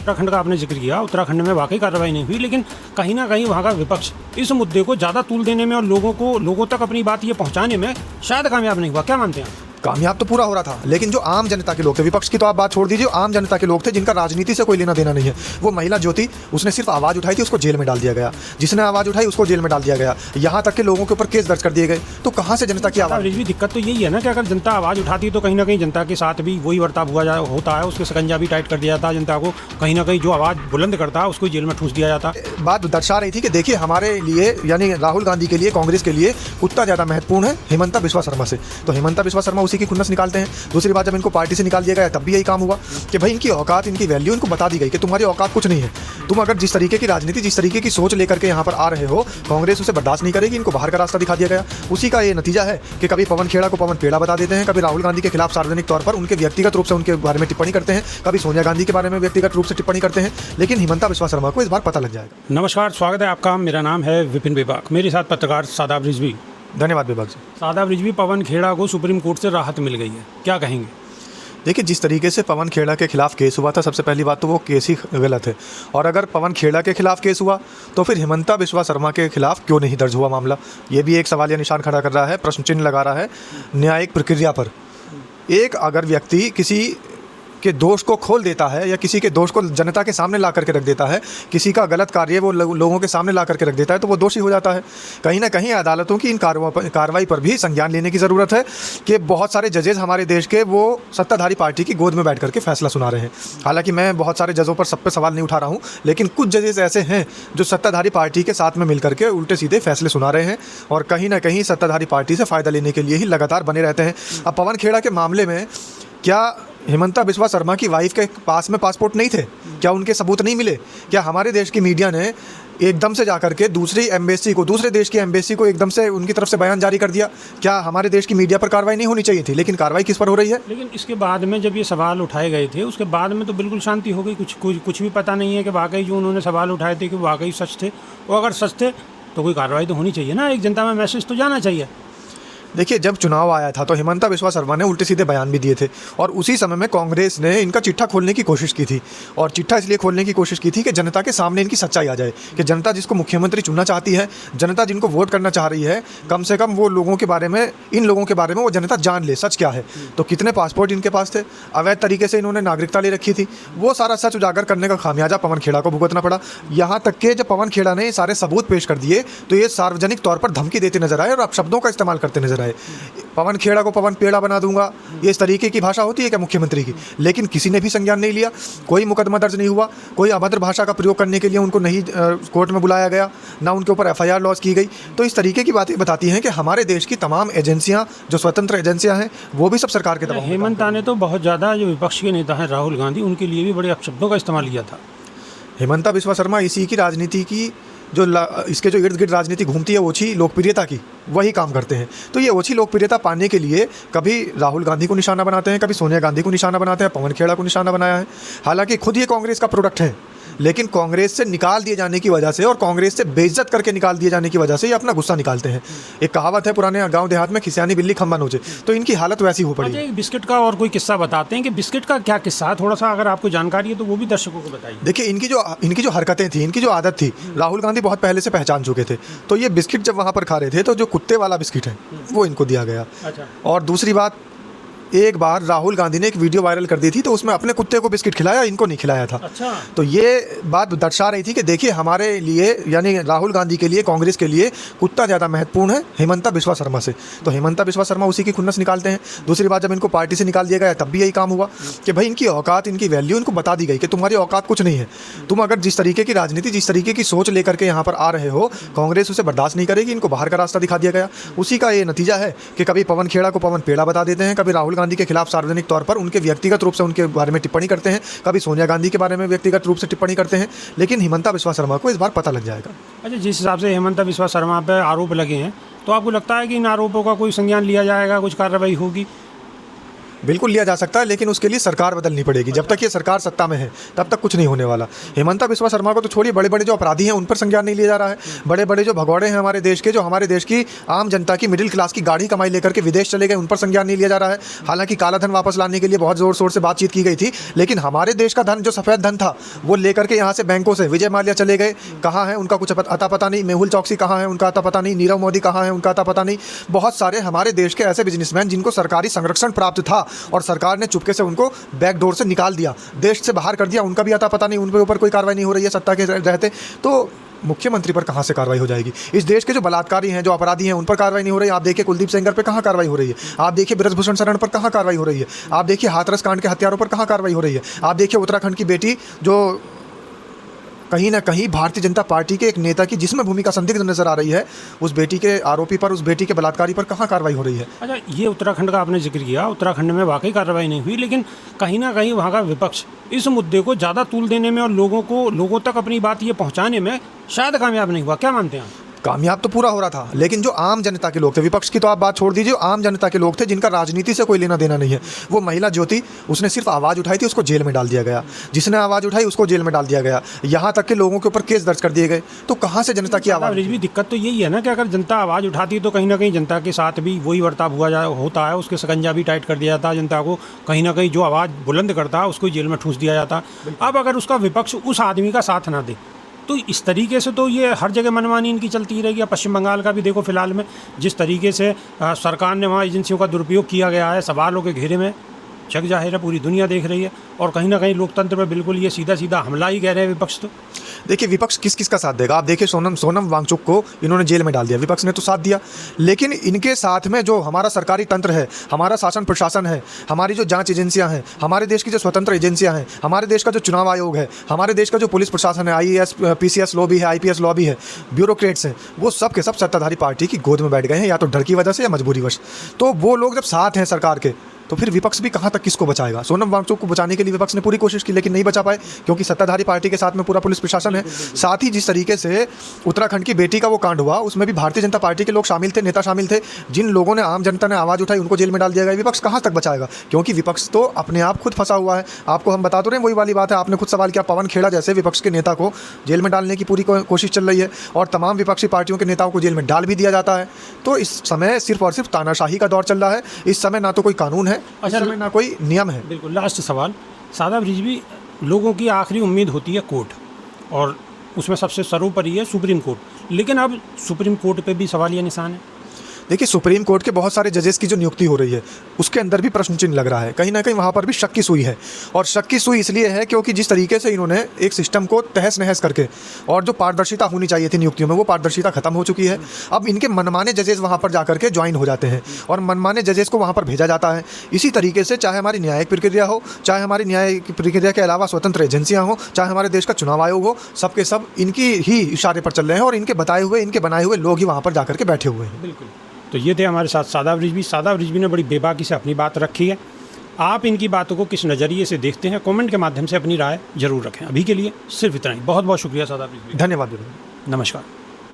उत्तराखंड का आपने जिक्र किया, उत्तराखंड में वाकई कार्रवाई नहीं हुई, लेकिन कहीं ना कहीं वहाँ का विपक्ष इस मुद्दे को ज़्यादा तूल देने में और लोगों तक अपनी बात ये पहुँचाने में शायद कामयाब नहीं हुआ। क्या मानते हैं? कामयाब तो पूरा हो रहा था, लेकिन जो आम जनता के लोग थे, विपक्ष की तो आप बात छोड़ दीजिए, आम जनता के लोग थे जिनका राजनीति से कोई लेना देना नहीं है। वो महिला ज्योति, उसने सिर्फ आवाज़ उठाई थी, उसको जेल में डाल दिया गया। जिसने आवाज़ उठाई उसको जेल में डाल दिया गया। यहाँ तक के लोगों के ऊपर केस दर्ज कर दिए गए। तो कहाँ से जनता की आवाज़? भी दिक्कत तो यही है ना कि अगर जनता आवाज़ उठाती है तो कहीं ना कहीं जनता के साथ भी वही बर्ताव होता है, उसके शिकंजा भी टाइट कर दिया जाता है। जनता को कहीं ना कहीं जो आवाज़ बुलंद करता है उसको जेल में ठूस दिया जाता है। बात दर्शा रही थी कि देखिए हमारे लिए, यानी राहुल गांधी के लिए, कांग्रेस के लिए कुत्ता ज़्यादा महत्वपूर्ण है हेमंता बिस्वा शर्मा से। तो हेमंता बिस्वा शर्मा उसी की खुन्नस निकालते हैं। दूसरी बात, जब इनको पार्टी से निकाल दिया गया तब भी यही काम हुआ कि भाई इनकी औकात, इनकी वैल्यू इनको बता दी गई कि तुम्हारी औकात कुछ नहीं है। तुम अगर जिस तरीके की राजनीति, जिस तरीके की सोच लेकर के यहाँ पर आ रहे हो, कांग्रेस उसे बर्दाश्त नहीं करेगी। इनको बाहर का रास्ता दिखा दिया गया। उसी का ये नतीजा है कि कभी पवन खेड़ा को पवन पेड़ा बता देते हैं, कभी राहुल गांधी के खिलाफ सार्वजनिक तौर पर उनके व्यक्तिगत रूप से उनके बारे में टिप्पणी करते हैं, कभी सोनिया गांधी के बारे में व्यक्तिगत रूप से टिप्पणी करते हैं। लेकिन हेमंता बिस्वा शर्मा को इस बार पता लग जाएगा। नमस्कार, स्वागत है आपका। मेरा नाम है विपिन बेबाक, मेरे साथ पत्रकार शादाब रिजवी। धन्यवाद बेबाक जी। शादाब रिजवी, पवन खेड़ा को सुप्रीम कोर्ट से राहत मिल गई है, क्या कहेंगे? देखिए, जिस तरीके से पवन खेड़ा के खिलाफ केस हुआ था, सबसे पहली बात तो वो केस ही गलत है। और अगर पवन खेड़ा के खिलाफ केस हुआ तो फिर हेमंता बिस्वा शर्मा के खिलाफ क्यों नहीं दर्ज हुआ मामला? ये भी एक सवालिया निशान खड़ा कर रहा है, प्रश्न चिन्ह लगा रहा है न्यायिक प्रक्रिया पर। एक अगर व्यक्ति किसी के दोष को खोल देता है या किसी के दोष को जनता के सामने ला करके रख देता है, किसी का गलत कार्य वो लोगों के सामने ला करके रख देता है, तो वो दोषी हो जाता है। कहीं ना कहीं अदालतों की इन कार्रवाई पर भी संज्ञान लेने की ज़रूरत है कि बहुत सारे जजेस हमारे देश के वो सत्ताधारी पार्टी की गोद में बैठ करके फैसला सुना रहे हैं। हालांकि मैं बहुत सारे जजों पर सब पे सवाल नहीं उठा रहा हूँ, लेकिन कुछ जजेस ऐसे हैं जो सत्ताधारी पार्टी के साथ में मिल करके उल्टे सीधे फैसले सुना रहे हैं और कहीं ना कहीं सत्ताधारी पार्टी से फ़ायदा लेने के लिए ही लगातार बने रहते हैं। अब पवन खेड़ा के मामले में क्या हेमंता बिस्वा शर्मा की वाइफ के पास में पासपोर्ट नहीं थे? क्या उनके सबूत नहीं मिले? क्या हमारे देश की मीडिया ने एकदम से जाकर के दूसरी एम्बेसी को, दूसरे देश की एम्बेसी को एकदम से उनकी तरफ से बयान जारी कर दिया? क्या हमारे देश की मीडिया पर कार्रवाई नहीं होनी चाहिए थी? लेकिन कार्रवाई किस पर हो रही है? लेकिन इसके बाद में जब ये सवाल उठाए गए थे, उसके बाद में तो बिल्कुल शांति हो गई। कुछ भी पता नहीं है कि वाकई जो उन्होंने सवाल उठाए थे कि वाकई सच थे। और अगर सच थे तो कोई कार्रवाई तो होनी चाहिए ना, एक जनता में मैसेज तो जाना चाहिए। देखिए, जब चुनाव आया था तो हेमंता बिस्वा शर्मा ने उल्टे सीधे बयान भी दिए थे और उसी समय में कांग्रेस ने इनका चिट्ठा खोलने की कोशिश की थी। और चिट्ठा इसलिए खोलने की कोशिश की थी कि जनता के सामने इनकी सच्चाई आ जाए, कि जनता जिसको मुख्यमंत्री चुनना चाहती है, जनता जिनको वोट करना चाह रही है, कम से कम वो लोगों के बारे में, इन लोगों के बारे में वो जनता जान ले सच क्या है। तो कितने पासपोर्ट इनके पास थे, अवैध तरीके से इन्होंने नागरिकता ले रखी थी, वो सारा सच उजागर करने का खामियाजा पवन खेड़ा को भुगतना पड़ा। यहाँ तक कि जब पवन खेड़ा ने सारे सबूत पेश कर दिए तो ये सार्वजनिक तौर पर धमकी देते नजर आए और आप शब्दों का इस्तेमाल करते नजर आए। पवन खेड़ा को पवन पेड़ा बना दूंगा, ये इस तरीके की भाषा होती है क्या मुख्यमंत्री की? लेकिन किसी ने भी संज्ञान नहीं लिया, कोई मुकदमा दर्ज नहीं हुआ, कोई अभद्र भाषा का प्रयोग करने के लिए उनको नहीं कोर्ट में बुलाया गया, ना उनके ऊपर FIR लॉन्च की गई। तो इस तरीके की बातें बताती हैं कि हमारे देश की तमाम एजेंसियां, जो स्वतंत्र एजेंसियां हैं, वो भी सब सरकार के दबाव में। हेमंता ने तो बहुत ज़्यादा, जो विपक्ष के नेता हैं राहुल गांधी, उनके लिए भी बड़े अपशब्दों का इस्तेमाल किया था। हेमंता बिस्वा शर्मा इसी की राजनीति की, जो इसके जो इर्द गिर्द राजनीति घूमती है, ओछी लोकप्रियता की, वही काम करते हैं। तो ये ओछी लोकप्रियता पाने के लिए कभी राहुल गांधी को निशाना बनाते हैं, कभी सोनिया गांधी को निशाना बनाते हैं, पवन खेड़ा को निशाना बनाया है। हालांकि खुद ये कांग्रेस का प्रोडक्ट है, लेकिन कांग्रेस से निकाल दिए जाने की वजह से और कांग्रेस से बेइज्जत करके निकाल दिए जाने की वजह से ये अपना गुस्सा निकालते हैं। एक कहावत है पुराने गांव देहात में, खिसियानी बिल्ली खंबा नोचे, तो इनकी हालत वैसी हो पड़ी। एक बिस्किट का और कोई किस्सा बताते हैं कि बिस्किट का क्या किस्सा, थोड़ा सा अगर आपको जानकारी है तो वो भी दर्शकों को बताइए। देखिए, इनकी जो हरकतें थी, इनकी जो आदत थी, राहुल गांधी बहुत पहले से पहचान चुके थे। तो ये बिस्किट जब वहाँ पर खा रहे थे तो जो कुत्ते वाला बिस्किट है वो इनको दिया गया। अच्छा। और दूसरी बात, एक बार राहुल गांधी ने एक वीडियो वायरल कर दी थी तो उसमें अपने कुत्ते को बिस्किट खिलाया, इनको नहीं खिलाया था। अच्छा। तो ये बात दर्शा रही थी कि देखिए हमारे लिए, यानी राहुल गांधी के लिए, कांग्रेस के लिए कुत्ता ज़्यादा महत्वपूर्ण है हेमंता बिस्वा शर्मा से। तो हेमंता बिस्वा शर्मा उसी की खुन्नस निकालते हैं। दूसरी बात, जब इनको पार्टी से निकाल दिया गया तब भी यही काम हुआ कि भाई इनकी औकात, इनकी वैल्यू इनको बता दी गई कि तुम्हारी औकात कुछ नहीं है। तुम अगर जिस तरीके की राजनीति, जिस तरीके की सोच लेकर के यहाँ पर आ रहे हो, कांग्रेस उसे बर्दाश्त नहीं करेगी। इनको बाहर का रास्ता दिखा दिया गया। उसी का ये नतीजा है कि कभी पवन खेड़ा को पवन पेड़ा बता देते हैं, कभी राहुल गांधी के खिलाफ सार्वजनिक तौर पर उनके व्यक्तिगत रूप से उनके बारे में टिप्पणी करते हैं, कभी सोनिया गांधी के बारे में व्यक्तिगत रूप से टिप्पणी करते हैं। लेकिन हेमंता बिस्वा शर्मा को इस बार पता लग जाएगा। अच्छा, जिस हिसाब से हेमंता बिस्वा शर्मा पर आरोप लगे हैं, तो आपको लगता है कि इन आरोपों का कोई संज्ञान लिया जाएगा, कुछ कार्रवाई होगी? बिल्कुल लिया जा सकता है, लेकिन उसके लिए सरकार बदलनी पड़ेगी। जब तक ये सरकार सत्ता में है तब तक कुछ नहीं होने वाला। हिमंता बिस्वा शर्मा को तो छोड़िए, बड़े बड़े जो अपराधी हैं उन पर संज्ञान नहीं लिया जा रहा है। बड़े बड़े जो भगौड़े हैं हमारे देश के, जो हमारे देश की आम जनता की मिडिल क्लास की गाढ़ी कमाई लेकर के विदेश चले गए, उन पर संज्ञान नहीं लिया जा रहा है। हालांकि काला धन वापस लाने के लिए बहुत जोर शोर से बातचीत की गई थी, लेकिन हमारे देश का धन, जो सफ़ेद धन था, वो लेकर के यहाँ से बैंकों से विजय माल्या चले गए। कहाँ है उनका कुछ अता पता नहीं। मेहुल चौकसी कहाँ है, उनका अता पता नहीं। नीरव मोदी कहाँ है, उनका अता पता नहीं। बहुत सारे हमारे देश के ऐसे बिजनेसमैन जिनको सरकारी संरक्षण प्राप्त था और सरकार ने चुपके से उनको बैकडोर से निकाल दिया, देश से बाहर कर दिया, उनका भी अता पता नहीं। उनके ऊपर कोई कार्रवाई नहीं हो रही है सत्ता के रहते। तो मुख्यमंत्री पर कहाँ से कार्रवाई हो जाएगी? इस देश के जो बलात्कारी हैं, जो अपराधी हैं, उन पर कार्रवाई नहीं हो रही। आप देखिए कुलदीप सेंगर पर कहाँ कार्रवाई हो रही है। आप देखिए ब्रजभूषण शरण पर कहाँ कार्रवाई हो रही है। आप देखिए हाथरस कांड के हत्यारों पर कहाँ कार्रवाई हो रही है। आप देखिए उत्तराखंड की बेटी जो कहीं ना कहीं भारतीय जनता पार्टी के एक नेता की जिसमें भूमिका संदिग्ध नजर आ रही है, उस बेटी के आरोपी पर, उस बेटी के बलात्कारी पर कहाँ कार्रवाई हो रही है? अच्छा, ये उत्तराखंड का आपने जिक्र किया, उत्तराखंड में वाकई कार्रवाई नहीं हुई, लेकिन कहीं ना कहीं वहाँ का विपक्ष इस मुद्दे को ज़्यादा तूल देने में और लोगों तक अपनी बात ये पहुँचाने में शायद कामयाब नहीं हुआ। क्या मानते हैं आप? कामयाब तो पूरा हो रहा था, लेकिन जो आम जनता के लोग थे, विपक्ष की तो आप बात छोड़ दीजिए, आम जनता के लोग थे जिनका राजनीति से कोई लेना देना नहीं है। वो महिला ज्योति, उसने सिर्फ आवाज़ उठाई थी, उसको जेल में डाल दिया गया। जिसने आवाज़ उठाई उसको जेल में डाल दिया गया। यहाँ तक कि लोगों के ऊपर केस दर्ज कर दिए गए। तो कहाँ से जनता की आवाज़? भी दिक्कत तो यही है ना कि अगर जनता आवाज़ उठाती तो कहीं ना कहीं जनता के साथ भी वही बर्ताव होता है, उसके शिकंजा भी टाइट कर दिया जाता है। जनता को कहीं ना कहीं जो आवाज़ बुलंद करता है उसको जेल में ठूंस दिया जाता है। अब अगर उसका विपक्ष उस आदमी का साथ ना दे तो इस तरीके से तो ये हर जगह मनमानी इनकी चलती ही रहेगी। पश्चिम बंगाल का भी देखो फिलहाल में जिस तरीके से सरकार ने वहाँ एजेंसियों का दुरुपयोग किया गया है, सवालों के घेरे में, जग जाहिर है पूरी दुनिया देख रही है। और कहीं ना कहीं लोकतंत्र पर बिल्कुल ये सीधा सीधा हमला ही कह रहे हैं विपक्ष। तो देखिए विपक्ष किस किस का साथ देगा? आप देखिए सोनम वांगचुक को इन्होंने जेल में डाल दिया, विपक्ष ने तो साथ दिया। लेकिन इनके साथ में जो हमारा सरकारी तंत्र है, हमारा शासन प्रशासन है, हमारी जो जांच एजेंसियां हैं, हमारे देश की जो स्वतंत्र एजेंसियां हैं, हमारे देश का जो चुनाव आयोग है, हमारे देश का जो पुलिस प्रशासन है, IAS PCS लॉबी है, IPS लॉबी है, ब्यूरोक्रेट्स हैं, वो सब के सब सत्ताधारी पार्टी की गोद में बैठ गए हैं, या तो डर की वजह से या मजबूरीवश। तो वो लोग जब साथ हैं सरकार के, तो फिर विपक्ष भी कहाँ तक किसको बचाएगा? सोनम वांगचुक को बचाने के लिए विपक्ष ने पूरी कोशिश की, लेकिन नहीं बचा पाए, क्योंकि सत्ताधारी पार्टी के साथ में पूरा पुलिस प्रशासन है। साथ ही जिस तरीके से उत्तराखंड की बेटी का वो कांड हुआ, उसमें भी भारतीय जनता पार्टी के लोग शामिल थे, नेता शामिल थे। जिन लोगों ने, आम जनता ने आवाज़ उठाई, उनको जेल में डाल दिया गया। विपक्ष कहाँ तक बचाएगा? क्योंकि विपक्ष तो अपने आप खुद फंसा हुआ है। आपको हम बता तो रहे हैं, वही वाली बात है, आपने खुद सवाल किया, पवन खेड़ा जैसे विपक्ष के नेता को जेल में डालने की पूरी कोशिश चल रही है, और तमाम विपक्षी पार्टियों के नेताओं को जेल में डाल भी दिया जाता है। तो इस समय सिर्फ और सिर्फ तानाशाही का दौर चल रहा है। इस समय ना तो कोई कानून है, इस समय ना कोई नियम है। बिल्कुल। लास्ट सवाल, शादाब रिजवी, लोगों की आखिरी उम्मीद होती है कोर्ट, और उसमें सबसे सर्वोपरि है सुप्रीम कोर्ट, लेकिन अब सुप्रीम कोर्ट पे भी सवालिया निशान है। देखिए सुप्रीम कोर्ट के बहुत सारे जजेस की जो नियुक्ति हो रही है, उसके अंदर भी प्रश्न चिन्ह लग रहा है। कहीं ना कहीं वहाँ पर भी शक की सुई है, और शक की सुई इसलिए है क्योंकि जिस तरीके से इन्होंने एक सिस्टम को तहस नहस करके, और जो पारदर्शिता होनी चाहिए थी नियुक्तियों में, वो पारदर्शिता खत्म हो चुकी है। अब इनके मनमाने जजेस वहाँ पर जाकर के ज्वाइन हो जाते हैं, और मनमाने जजेस को वहाँ पर भेजा जाता है। इसी तरीके से चाहे हमारी न्यायिक प्रक्रिया हो, चाहे हमारी न्यायिक प्रक्रिया के अलावा स्वतंत्र एजेंसियाँ हो, चाहे हमारे देश का चुनाव आयोग हो, सबके सब इनकी ही इशारे पर चल रहे हैं, और इनके बताए हुए, इनके बनाए हुए लोग ही वहाँ पर जाकर के बैठे हुए हैं। बिल्कुल। तो ये थे हमारे साथ शादाब रिजवी ने बड़ी बेबाकी से अपनी बात रखी है। आप इनकी बातों को किस नज़रिए से देखते हैं, कमेंट के माध्यम से अपनी राय जरूर रखें। अभी के लिए सिर्फ इतना ही। बहुत बहुत शुक्रिया शादाब रिजवी। धन्यवाद। नमस्कार।